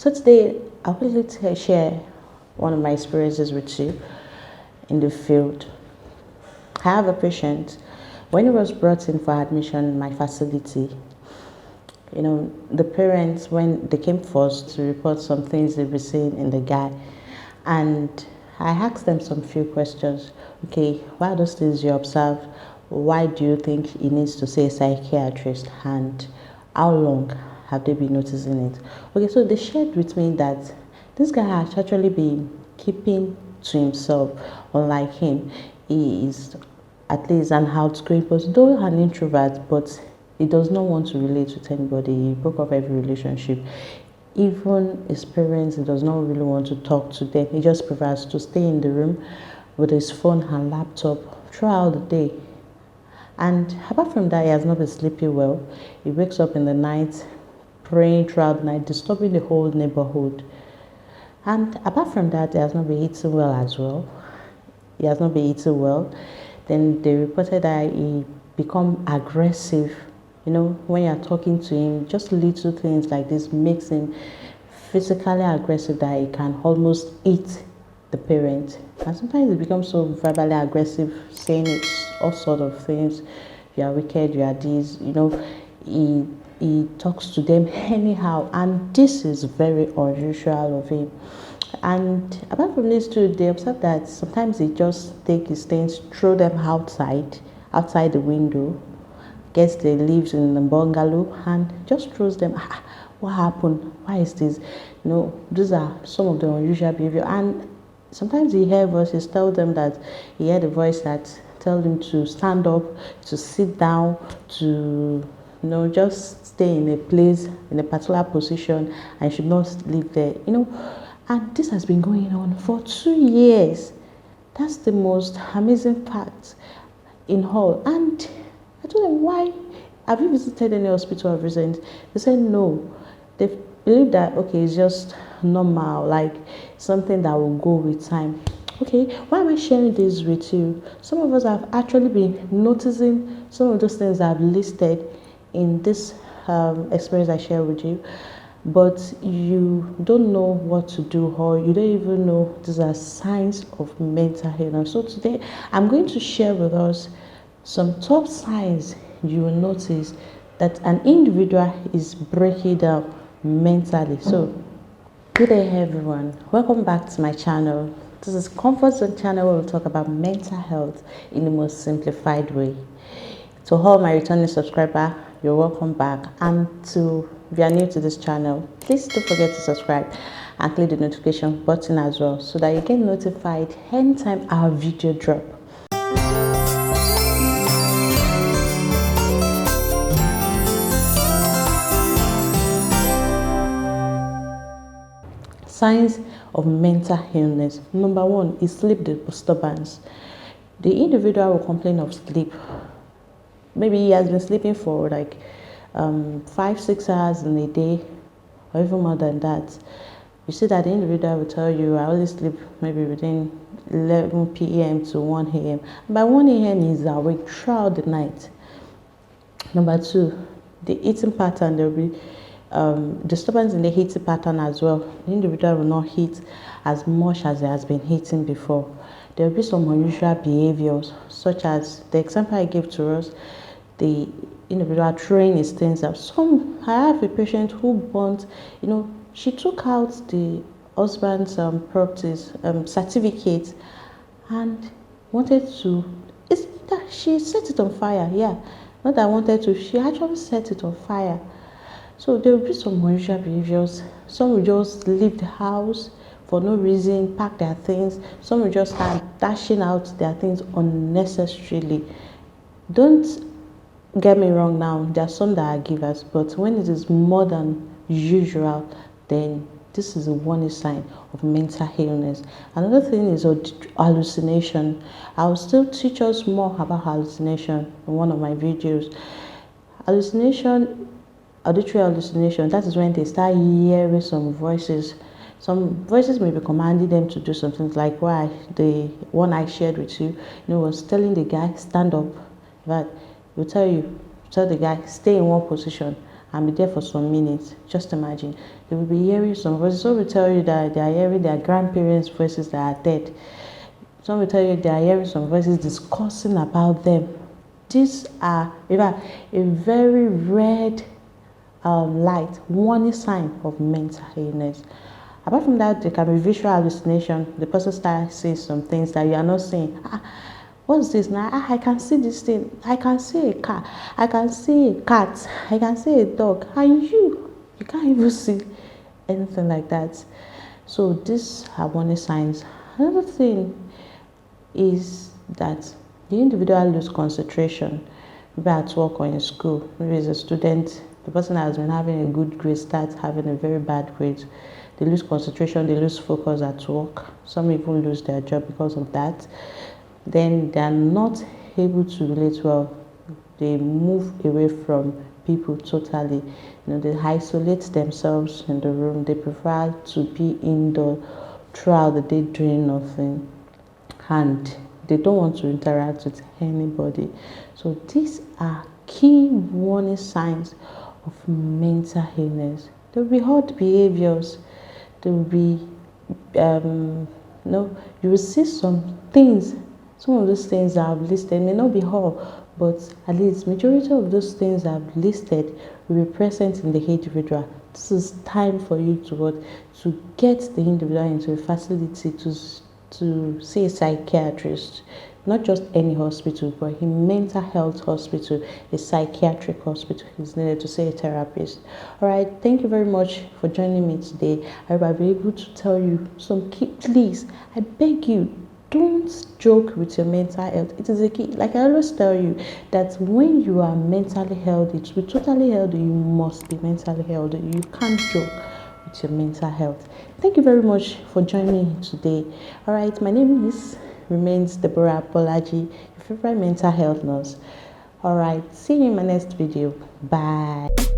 So today I would like to share one of my experiences with you in the field. I have a patient. When he was brought in for admission in my facility, the parents, when they came first to report some things they've been seeing in the guy, and I asked them some few questions. Okay, what are those things you observe? Why do you think he needs to see a psychiatrist? And how long have they been noticing it? Okay, so they shared with me that this guy has actually been keeping to himself. Unlike him, he is at least an outgoing person, though an introvert, but he does not want to relate with anybody. He broke off every relationship. Even his parents, he does not really want to talk to them. He just prefers to stay in the room with his phone and laptop throughout the day. And apart from that, he has not been sleeping well. He wakes up in the night, praying throughout the night, disturbing the whole neighborhood. And apart from that, he has not been eating well as well. He has not been eating well. Then they reported that he become aggressive. When you're talking to him, just little things like this makes him physically aggressive that he can almost eat the parent. And sometimes he becomes so verbally aggressive, saying all sort of things. You are wicked, you are this, he talks to them anyhow, and this is very unusual of him. And apart from this too, they observe that sometimes he just take his things, throw them outside the window, gets the leaves in the bungalow and just throws them. What happened? Why is this? These are some of the unusual behavior. And sometimes he hear voices tell them that he heard a voice that tell him to stand up, to sit down, to just stay in a place, in a particular position, and should not leave there. And this has been going on for 2 years. That's the most amazing part in all. And I told them, why? Have you visited any hospital of recent? They said no. They believe that, okay, it's just normal, like something that will go with time. Okay, why am I sharing this with you? Some of us have actually been noticing some of those things I've listed in this experience I share with you, but you don't know what to do, or you don't even know these are signs of mental illness. So today I'm going to share with us some top signs you will notice that an individual is breaking down mentally. So good day everyone, welcome back to my channel. This is Comfort Zone channel where we'll talk about mental health in the most simplified way. To all my returning subscriber, you're welcome back, and if you are new to this channel, please don't forget to subscribe and click the notification button as well, so that you get notified anytime our video drop. Signs of mental illness. Number 1 is sleep disturbance. The individual will complain of sleep. Maybe he has been sleeping for like 5-6 hours in a day, or even more than that. You see that the individual will tell you, I only sleep maybe between 11 p.m. to 1 a.m. By 1 a.m. he's awake throughout the night. Number 2, the eating pattern. There will be disturbance in the eating pattern as well. The individual will not eat as much as he has been eating before. There will be some unusual behaviors, such as the example I gave to us, the individual throwing his things out. I have a patient who burnt, she took out the husband's properties, certificate, and wanted to, she set it on fire. Yeah, not that I wanted to, she actually set it on fire. So there will be some unusual behaviors. Some will just leave the house for no reason, pack their things. Some will just start dashing out their things unnecessarily. Don't get me wrong now, there are some that are givers, but when it is more than usual, then this is a warning sign of mental illness. Another thing is hallucination. I will still teach us more about hallucination in one of my videos. Hallucination, auditory hallucination, that is when they start hearing some voices. Some voices may be commanding them to do something, like why the one I shared with you, was telling the guy, stand up. But will tell the guy, stay in one position, and be there for some minutes. Just imagine, they will be hearing some voices. Some will tell you that they are hearing their grandparents' voices that are dead. Some will tell you they are hearing some voices discussing about them. These are a very red light warning sign of mental illness. Apart from that, there can be visual hallucination. The person starts seeing some things that you are not seeing. What's this now? I can see this thing. I can see a car. I can see a cat. I can see a dog. And you can't even see anything like that. So these are warning signs. Another thing is that the individual loses concentration, maybe at work or in school. Maybe as a student, the person has been having a good grade starts having a very bad grade. They lose concentration, they lose focus at work. Some even lose their job because of that. Then they are not able to relate well. They move away from people totally. They isolate themselves in the room. They prefer to be indoor throughout the day doing nothing, and they don't want to interact with anybody. So these are key warning signs of mental illness. There will be odd behaviors. There will be you will see some things. Some of those things I've listed may not be all, but at least majority of those things I've listed will be present in the individual. This is time for you to get the individual into a facility to see a psychiatrist. Not just any hospital, but a mental health hospital, a psychiatric hospital is needed to see a therapist. All right, thank you very much for joining me today. I hope I'll be able to tell you some key. Please, I beg you, don't joke with your mental health. It is a key. Like I always tell you, that when you are mentally healthy, to be totally healthy, you must be mentally healthy. You can't joke with your mental health. Thank you very much for joining me today. All right, my name remains Deborah Apolaji, your favorite mental health nurse. All right, see you in my next video. Bye.